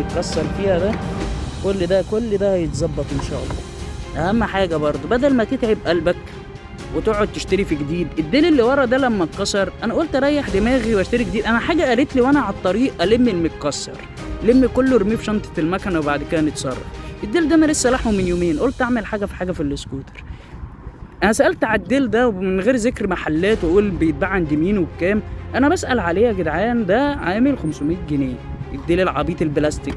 متكسر فيها ده، كل ده هيتظبط ان شاء الله. اهم حاجه برضو بدل ما تتعب قلبك وتقعد تشتري في جديد، الديل اللي ورا ده لما اتكسر انا قلت اريح دماغي واشتري جديد. انا حاجه قالت لي وانا على الطريق الم المتكسر، لم كله ارميه في شنطه المكنه وبعد كده نتصرف. الديل ده انا لسه لاحمه من يومين، قلت اعمل حاجه في السكوتر. انا سالت على الديل ده ومن غير ذكر محلات واقول بيتباع عند مين وبكام، انا بسال عليه يا جدعان، ده عامل 500 جنيه الديل العبيط البلاستيك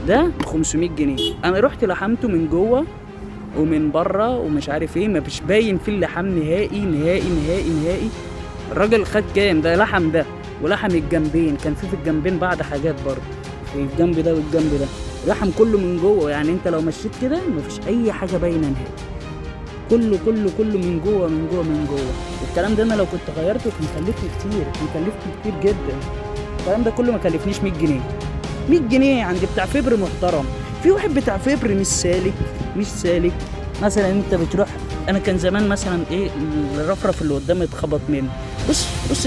ده ب 500 جنيه. انا رحت لحمته من جوه ومن بره ومش عارف ايه، مفيش باين فيه اللحام نهائي نهائي نهائي نهائي. الراجل خد كام ده لحم ده ولحم الجنبين، كان في الجنبين بعض حاجات برضه في الجنب ده والجنب ده، لحم كله من جوه. يعني انت لو مشيت كده مفيش اي حاجه باينه نهائي، كله من جوه من جوه من جوه. الكلام ده انا لو كنت غيرته كان مكلفني كتير جدا. الكلام ده كله ما كلفنيش 100 جنيه 100 جنيه عند بتاع فبر محترم. في واحد بتاع فبر مش سالك مثلا. انت بتروح، انا كان زمان مثلا ايه الرفرف اللي قدامي اتخبط مني، بص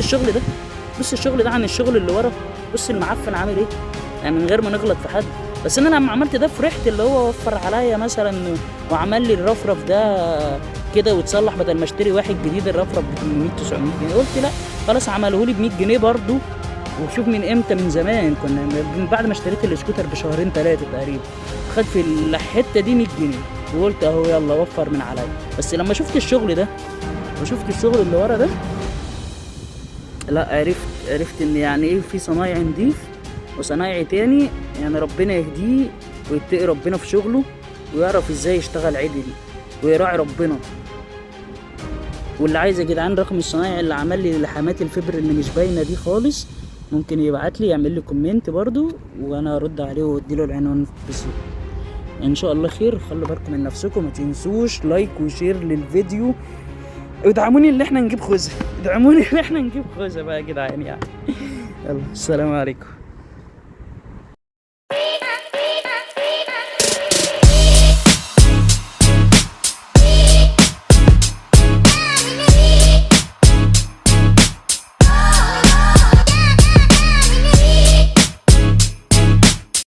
الشغل ده عن الشغل اللي ورا. بص المعفن عامل ايه، يعني من غير ما نغلط في حد. بس انا لما عملت ده فرحت، اللي هو وفر عليا مثلا وعمل لي الرفرف ده كده وتصلح، بدل ما اشتري واحد جديد الرفرف ب 800 900 جنيه. قلت لا خلاص، عمله لي ب 100 جنيه برضه. وشوف من امتى، من زمان، كنا من بعد ما اشتريت السكوتر بشهرين 3 تقريبا، خد في الحته دي 100 جنيه. وقلت اهو يلا وفر من عليا. بس لما شفت الشغل ده وشفت الشغل اللي ورا ده، لا عرفت ان يعني ايه في صنايعي نضيف وصنايعي تاني، يعني ربنا يهديه ويتقي ربنا في شغله ويعرف ازاي يشتغل عدل ويراعي ربنا. واللي عايز يا جدعان رقم الصنايعي اللي عمل لي لحامات الفبر اللي مش باينه دي خالص، ممكن يبعت لي يعمل لي كومنت برضو وانا ارد عليه وادي له العنوان بالظبط. ان شاء الله خير. خلوا بالكم من نفسكم، ما تنسوش لايك وشير للفيديو، ادعموني اللي احنا نجيب خوذه بقى يا جدعان يعني. يلا السلام عليكم.